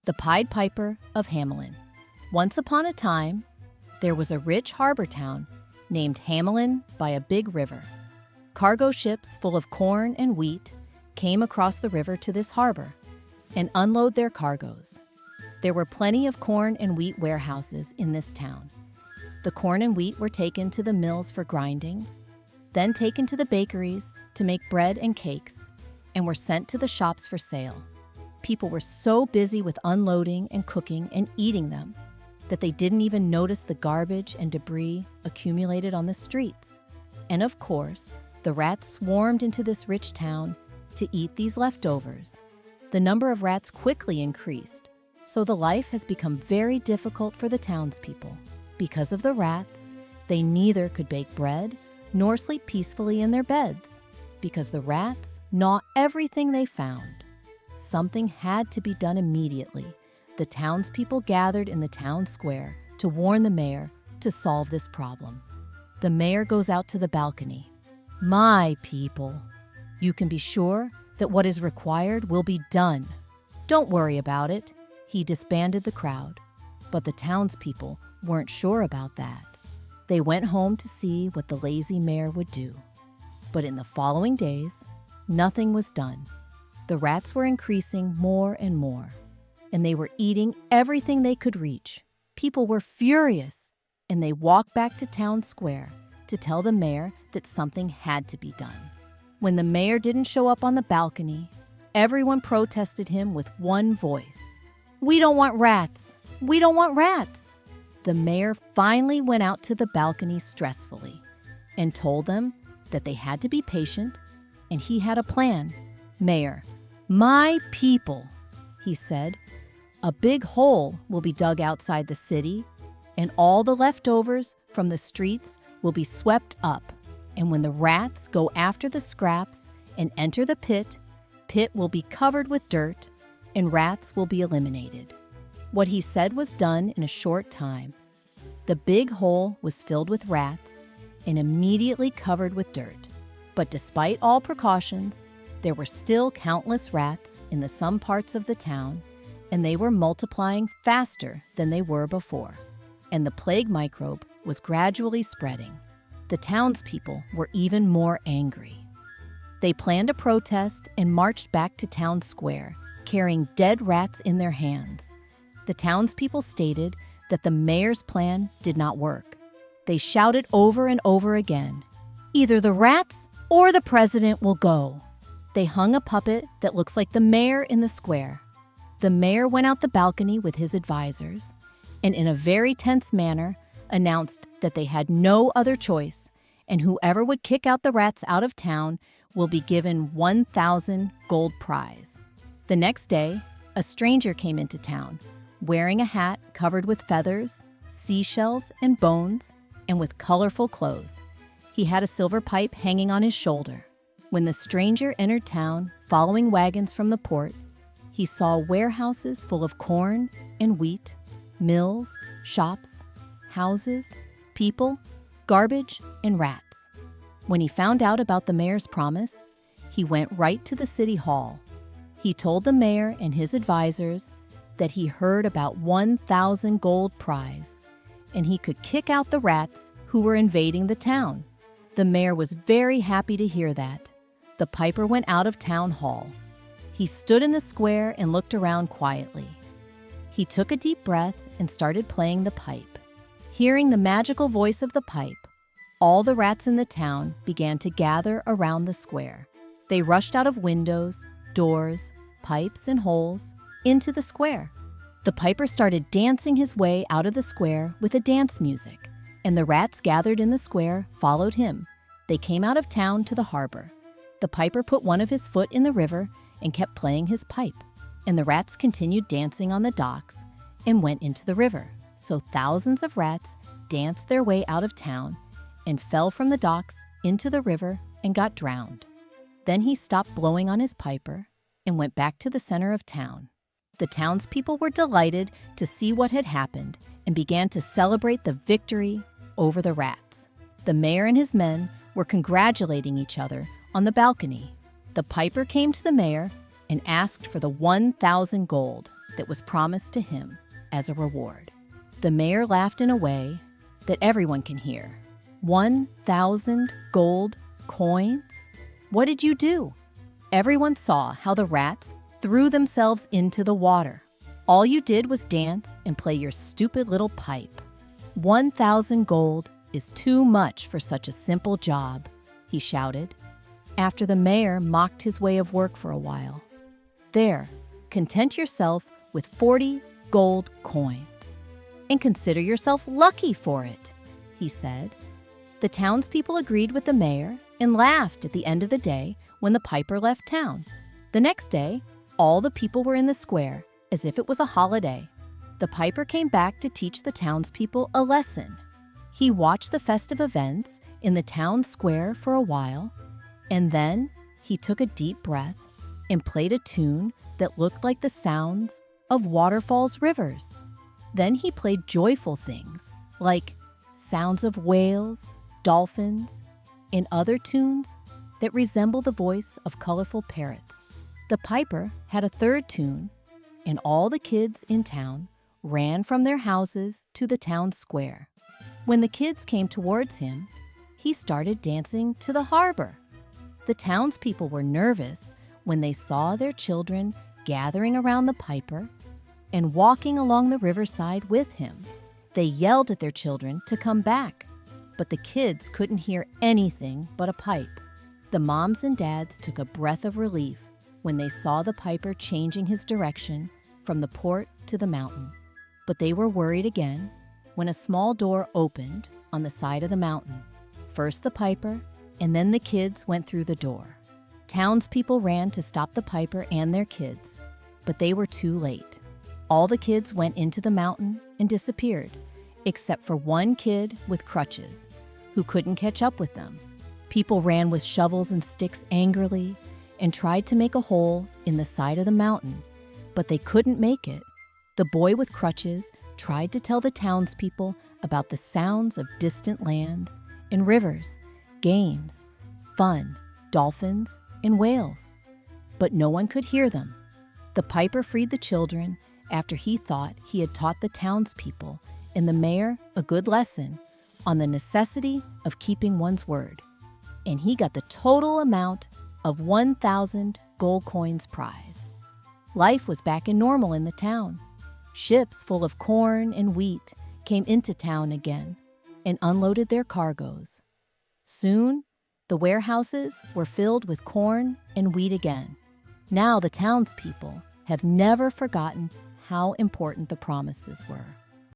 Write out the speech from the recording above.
The Pied Piper of Hamelin. Once upon a time, there was a rich harbor town named Hamelin by a big river. Cargo ships full of corn and wheat came across the river to this harbor and unload their cargoes. There were plenty of corn and wheat warehouses in this town. The corn and wheat were taken to the mills for grinding, then taken to the bakeries to make bread and cakes, and were sent to the shops for sale. People were so busy with unloading and cooking and eating them that they didn't even notice the garbage and debris accumulated on the streets. And of course, the rats swarmed into this rich town to eat these leftovers. The number of rats quickly increased, so the life has become very difficult for the townspeople. Because of the rats, they neither could bake bread nor sleep peacefully in their beds, because the rats gnaw everything they found. Something had to be done immediately. The townspeople gathered in the town square to warn the mayor to solve this problem. The mayor goes out to the balcony. "My people, you can be sure that what is required will be done. Don't worry about it." He disbanded the crowd, but the townspeople weren't sure about that. They went home to see what the lazy mayor would do. But in the following days, nothing was done. The rats were increasing more and more, and they were eating everything they could reach. People were furious, and they walked back to town square to tell the mayor that something had to be done. When the mayor didn't show up on the balcony, everyone protested him with one voice. "We don't want rats! We don't want rats!" The mayor finally went out to the balcony stressfully and told them that they had to be patient, and he had a plan. "Mayor, my people," he said, "a big hole will be dug outside the city, and all the leftovers from the streets will be swept up. And when the rats go after the scraps and enter the pit will be covered with dirt, and rats will be eliminated." What he said was done in a short time. The big hole was filled with rats and immediately covered with dirt. But despite all precautions, there were still countless rats in some parts of the town, and they were multiplying faster than they were before. And the plague microbe was gradually spreading. The townspeople were even more angry. They planned a protest and marched back to town square, carrying dead rats in their hands. The townspeople stated that the mayor's plan did not work. They shouted over and over again, "Either the rats or the president will go." They hung a puppet that looks like the mayor in the square. The mayor went out the balcony with his advisors and in a very tense manner announced that they had no other choice, and whoever would kick out the rats out of town will be given 1,000 gold prize. The next day, a stranger came into town, wearing a hat covered with feathers, seashells, and bones, and with colorful clothes. He had a silver pipe hanging on his shoulder. When the stranger entered town, following wagons from the port, he saw warehouses full of corn and wheat, mills, shops, houses, people, garbage, and rats. When he found out about the mayor's promise, he went right to the city hall. He told the mayor and his advisors that he heard about 1,000 gold prize, and he could kick out the rats who were invading the town. The mayor was very happy to hear that. The piper went out of town hall. He stood in the square and looked around quietly. He took a deep breath and started playing the pipe. Hearing the magical voice of the pipe, all the rats in the town began to gather around the square. They rushed out of windows, doors, pipes, and holes into the square. The piper started dancing his way out of the square with a dance music, and the rats gathered in the square followed him. They came out of town to the harbor. The piper put one of his foot in the river and kept playing his pipe, and the rats continued dancing on the docks and went into the river. So thousands of rats danced their way out of town and fell from the docks into the river and got drowned. Then he stopped blowing on his piper and went back to the center of town. The townspeople were delighted to see what had happened and began to celebrate the victory over the rats. The mayor and his men were congratulating each other on the balcony. The piper came to the mayor and asked for the 1,000 gold. that was promised to him as a reward. The mayor laughed in a way that everyone can hear. 1,000 gold coins? What did you do? Everyone saw how the rats threw themselves into the water. All you did was dance and play your stupid little pipe. 1,000 gold is too much for such a simple job, he shouted, after the mayor mocked his way of work for a while. There, content yourself with 40 gold coins, and consider yourself lucky for it, he said. The townspeople agreed with the mayor and laughed at the end of the day when the piper left town. The next day, all the people were in the square as if it was a holiday. The piper came back to teach the townspeople a lesson. He watched the festive events in the town square for a while, and then he took a deep breath and played a tune that looked like the sounds of waterfalls, rivers. Then he played joyful things like sounds of whales, dolphins, and other tunes that resemble the voice of colorful parrots. The piper had a third tune, and all the kids in town ran from their houses to the town square. When the kids came towards him, he started dancing to the harbor. The townspeople were nervous when they saw their children gathering around the piper and walking along the riverside with him. They yelled at their children to come back, but the kids couldn't hear anything but a pipe. The moms and dads took a breath of relief when they saw the piper changing his direction from the port to the mountain. But they were worried again when a small door opened on the side of the mountain. First the piper, and then the kids went through the door. Townspeople ran to stop the piper and their kids, but they were too late. All the kids went into the mountain and disappeared, except for one kid with crutches, who couldn't catch up with them. People ran with shovels and sticks angrily and tried to make a hole in the side of the mountain, but they couldn't make it. The boy with crutches tried to tell the townspeople about the sounds of distant lands and rivers, games, fun, dolphins, and whales. But no one could hear them. The piper freed the children after he thought he had taught the townspeople and the mayor a good lesson on the necessity of keeping one's word. And he got the total amount of 1,000 gold coins prize. Life was back in normal in the town. Ships full of corn and wheat came into town again and unloaded their cargoes. Soon, the warehouses were filled with corn and wheat again. Now the townspeople have never forgotten how important the promises were.